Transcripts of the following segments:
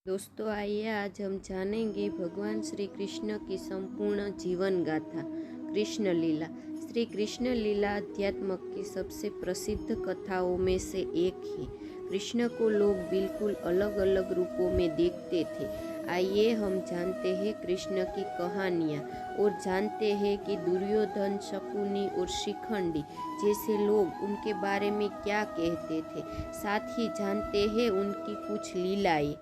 दोस्तों आइए आज हम जानेंगे भगवान श्री कृष्ण की संपूर्ण जीवन गाथा कृष्ण लीला। श्री कृष्ण लीला अध्यात्म की सबसे प्रसिद्ध कथाओं में से एक है। कृष्ण को लोग बिल्कुल अलग अलग रूपों में देखते थे। आइए हम जानते हैं कृष्ण की कहानियाँ और जानते हैं कि दुर्योधन, शकुनी और शिखंडी जैसे लोग उनके बारे में क्या कहते थे। साथ ही जानते हैं उनकी कुछ लीलाएं।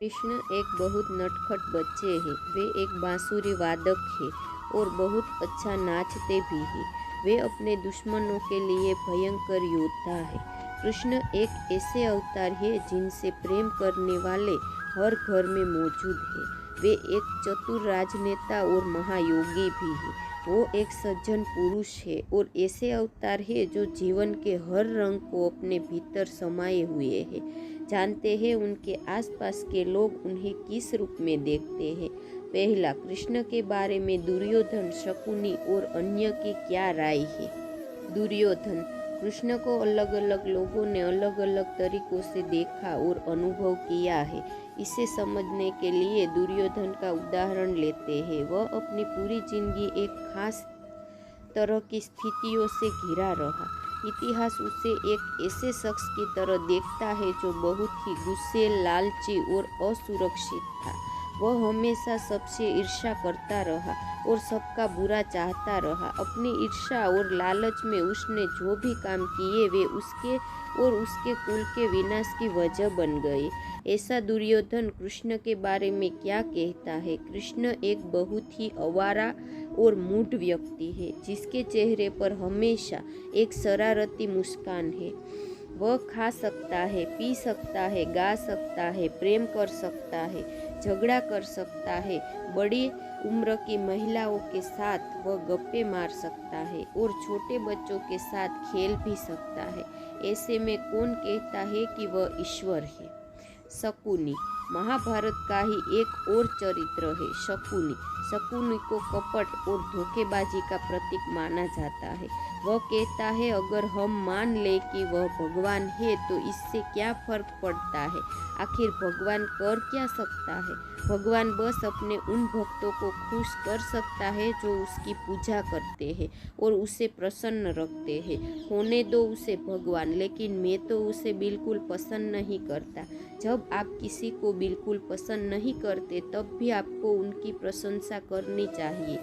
कृष्ण एक बहुत नटखट बच्चे हैं। वे एक बांसुरी वादक हैं और बहुत अच्छा नाचते भी हैं। वे अपने दुश्मनों के लिए भयंकर योद्धा हैं। कृष्ण एक ऐसे अवतार है जिनसे प्रेम करने वाले हर घर में मौजूद हैं। वे एक चतुर राजनेता और महायोगी भी हैं। वो एक सज्जन पुरुष है और ऐसे अवतार है जो जीवन के हर रंग को अपने भीतर समाये हुए हैं। जानते हैं उनके आसपास के लोग उन्हें किस रूप में देखते हैं। पहला, कृष्ण के बारे में दुर्योधन, शकुनी और अन्य की क्या राय है। दुर्योधन, कृष्ण को अलग अलग लोगों ने अलग अलग तरीकों से देखा और अनुभव किया है। इसे समझने के लिए दुर्योधन का उदाहरण लेते हैं। वह अपनी पूरी जिंदगी एक खास तरह की स्थितियों से घिरा रहा। इतिहास उसे एक ऐसे शख्स की तरह देखता है जो बहुत ही गुस्सैल, लालची और असुरक्षित था। वह हमेशा सबसे ईर्ष्या करता रहा और सबका बुरा चाहता रहा। अपनी ईर्ष्या और लालच में उसने जो भी काम किए वे उसके और उसके कुल के विनाश की वजह बन गए। ऐसा दुर्योधन कृष्ण के बारे में क्या कहता है। कृष्ण एक बहुत ही आवारा और मूढ़ व्यक्ति है जिसके चेहरे पर हमेशा एक शरारती मुस्कान है। वह खा सकता है, पी सकता है, गा सकता है, प्रेम कर सकता है, झगड़ा कर सकता है। बड़ी उम्र की महिलाओं के साथ वह गप्पे मार सकता है और छोटे बच्चों के साथ खेल भी सकता है। ऐसे में कौन कहता है कि वह ईश्वर है। शकुनी, महाभारत का ही एक और चरित्र है शकुनी। शकुनी को कपट और धोखेबाजी का प्रतीक माना जाता है। वह कहता है अगर हम मान ले कि वह भगवान है तो इससे क्या फर्क पड़ता है। आखिर भगवान कर क्या सकता है। भगवान बस अपने उन भक्तों को खुश कर सकता है जो उसकी पूजा करते हैं और उसे प्रसन्न रखते हैं। होने दो उसे भगवान, लेकिन मैं तो उसे बिल्कुल पसंद नहीं करता। जब आप किसी को बिल्कुल पसंद नहीं करते तब भी आपको उनकी प्रशंसा करनी चाहिए।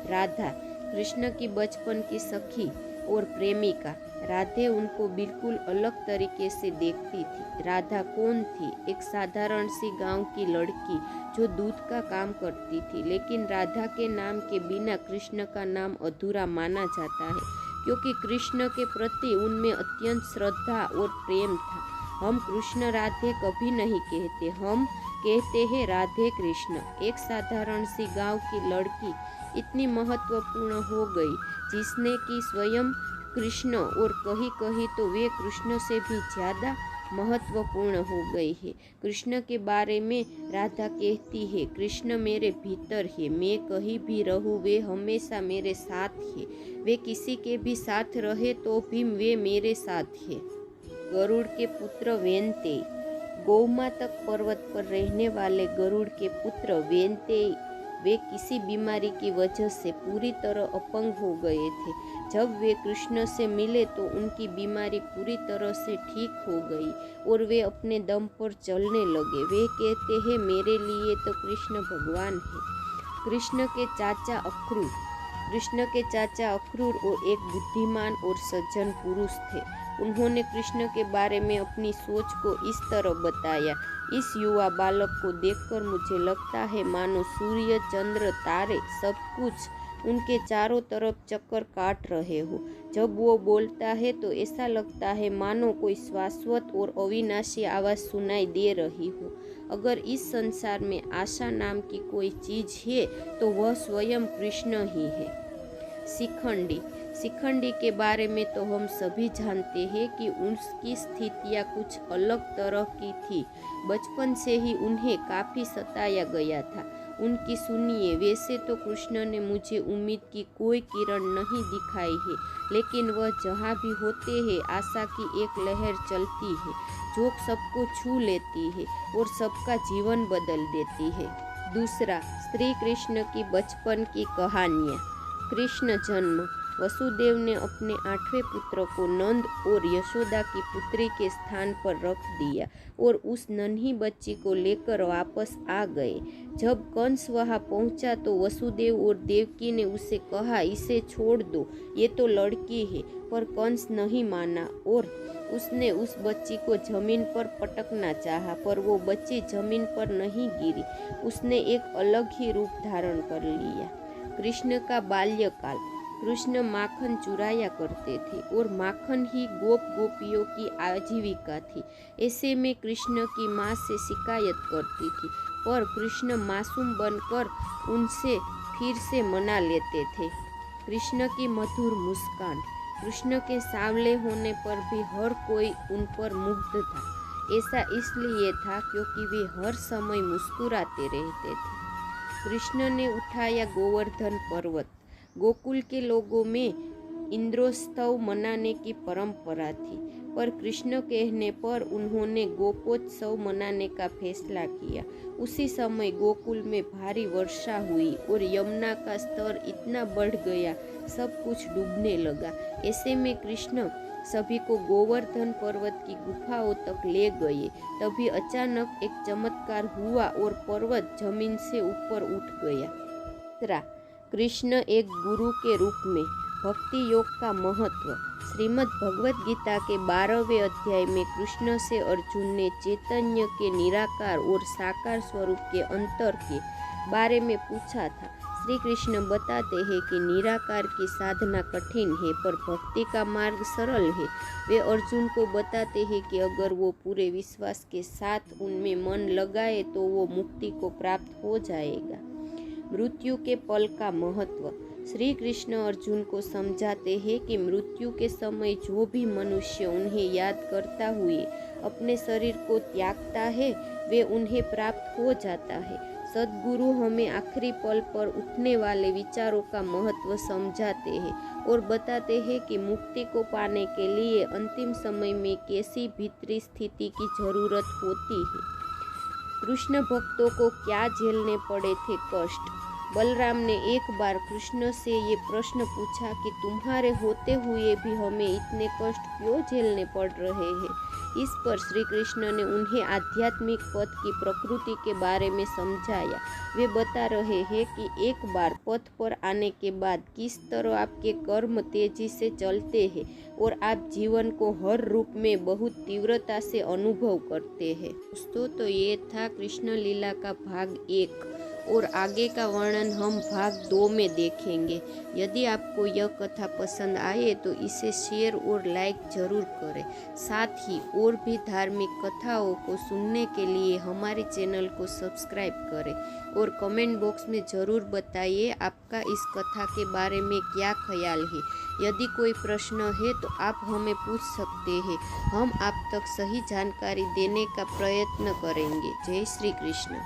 राधा, कृष्ण की बचपन की सखी और प्रेमिका। राधे उनको बिल्कुल अलग तरीके से देखती थी। राधा कौन थी? एक साधारण सी गांव की लड़की जो दूध का काम करती थी। लेकिन राधा के नाम के बिना कृष्ण का नाम अधूरा माना जाता है, क्योंकि कृष्ण के प्रति उनमें अत्यंत श्रद्धा और प्रेम था। हम कृष्ण राधे कभी नहीं कहते, हम कहते हैं राधे कृष्ण। एक साधारण सी गांव की लड़की इतनी महत्वपूर्ण हो गई जिसने कि स्वयं कृष्ण और कहीं कहीं तो वे कृष्ण से भी ज़्यादा महत्वपूर्ण हो गई है। कृष्ण के बारे में राधा कहती है, कृष्ण मेरे भीतर है, मैं कहीं भी रहूं वे हमेशा मेरे साथ है। वे किसी के भी साथ रहे तो भी वे मेरे साथ है। गरुड़ के पुत्र वेनतेई, गौमातक पर्वत पर रहने वाले गरुड़ के पुत्र वेनतेई, वे किसी बीमारी की वजह से पूरी तरह अपंग हो गए थे। जब वे कृष्ण से मिले तो उनकी बीमारी पूरी तरह से ठीक हो गई और वे अपने दम पर चलने लगे। वे कहते हैं मेरे लिए तो कृष्ण भगवान है। कृष्ण के चाचा अक्रूर, कृष्ण के चाचा अक्रूर और एक बुद्धिमान और सज्जन पुरुष थे। उन्होंने कृष्ण के बारे में अपनी सोच को इस तरह बताया, इस युवा बालक को देखकर मुझे लगता है मानो सूर्य, चंद्र, तारे सब कुछ उनके चारों तरफ चक्कर काट रहे हो। जब वो बोलता है तो ऐसा लगता है मानो कोई शाश्वत और अविनाशी आवाज़ सुनाई दे रही हो। अगर इस संसार में आशा नाम की कोई चीज़ है तो वह स्वयं कृष्ण ही है। शिखंडी, शिखंडी के बारे में तो हम सभी जानते हैं कि उसकी स्थितियाँ कुछ अलग तरह की थी। बचपन से ही उन्हें काफ़ी सताया गया था। उनकी सुनिए। वैसे तो कृष्ण ने मुझे उम्मीद की कोई किरण नहीं दिखाई है, लेकिन वह जहाँ भी होते हैं आशा की एक लहर चलती है जो सबको छू लेती है और सबका जीवन बदल देती है। दूसरा, श्री कृष्ण की बचपन की कहानियाँ। कृष्ण जन्म। वसुदेव ने अपने 8वें पुत्र को नंद और यशोदा की पुत्री के स्थान पर रख दिया और उस नन्ही बच्ची को लेकर वापस आ गए। जब कंस वहां पहुंचा तो वसुदेव और देवकी ने उसे कहा, इसे छोड़ दो, ये तो लड़की है। पर कंस नहीं माना और उसने उस बच्ची को जमीन पर पटकना चाहा, पर वो बच्ची जमीन पर नहीं गिरी। उसने एक अलग ही रूप धारण कर लिया। कृष्ण का बाल्यकाल। कृष्ण माखन चुराया करते थे और माखन ही गोप गोपियों की आजीविका थी। ऐसे में कृष्ण की माँ से शिकायत करती थी, पर कृष्ण मासूम बनकर उनसे फिर से मना लेते थे। कृष्ण की मधुर मुस्कान। कृष्ण के सांवले होने पर भी हर कोई उन पर मुग्ध था। ऐसा इसलिए था क्योंकि वे हर समय मुस्कुराते रहते थे। कृष्ण ने उठाया गोवर्धन पर्वत। गोकुल के लोगों में इंद्रोत्सव मनाने की परंपरा थी, पर कृष्ण कहने पर उन्होंने गोपोत्सव मनाने का फैसला किया। उसी समय गोकुल में भारी वर्षा हुई और यमुना का स्तर इतना बढ़ गया, सब कुछ डूबने लगा। ऐसे में कृष्ण सभी को गोवर्धन पर्वत की गुफाओं तक ले गए। तभी अचानक एक चमत्कार हुआ और पर्वत जमीन से ऊपर उठ गया। तीसरा, कृष्ण एक गुरु के रूप में। भक्ति योग का महत्व। श्रीमद् भगवद गीता के 12वें अध्याय में कृष्ण से अर्जुन ने चैतन्य के निराकार और साकार स्वरूप के अंतर के बारे में पूछा था। श्री कृष्ण बताते हैं कि निराकार की साधना कठिन है पर भक्ति का मार्ग सरल है। वे अर्जुन को बताते हैं कि अगर वो पूरे विश्वास के साथ उनमें मन लगाए तो वो मुक्ति को प्राप्त हो जाएगा। मृत्यु के पल का महत्व। श्री कृष्ण अर्जुन को समझाते हैं कि मृत्यु के समय जो भी मनुष्य उन्हें याद करता हुए अपने शरीर को त्यागता है वे उन्हें प्राप्त हो जाता है। सद्गुरु हमें आखिरी पल पर उठने वाले विचारों का महत्व समझाते हैं और बताते हैं कि मुक्ति को पाने के लिए अंतिम समय में कैसी भीतरी स्थिति की जरूरत होती है। कृष्ण भक्तों को क्या झेलने पड़े थे कष्ट। बलराम ने एक बार कृष्ण से ये प्रश्न पूछा कि तुम्हारे होते हुए भी हमें इतने कष्ट क्यों झेलने पड़ रहे हैं। इस पर श्री कृष्ण ने उन्हें आध्यात्मिक पथ की प्रकृति के बारे में समझाया। वे बता रहे हैं कि एक बार पथ पर आने के बाद किस तरह आपके कर्म तेजी से चलते हैं और आप जीवन को हर रूप में बहुत तीव्रता से अनुभव करते हैं। दोस्तों, तो ये था कृष्ण लीला का भाग 1 और आगे का वर्णन हम भाग 2 में देखेंगे। यदि आपको यह कथा पसंद आए तो इसे शेयर और लाइक जरूर करें। साथ ही और भी धार्मिक कथाओं को सुनने के लिए हमारे चैनल को सब्सक्राइब करें और कमेंट बॉक्स में ज़रूर बताइए आपका इस कथा के बारे में क्या ख्याल है। यदि कोई प्रश्न है तो आप हमें पूछ सकते हैं, हम आप तक सही जानकारी देने का प्रयत्न करेंगे। जय श्री कृष्ण।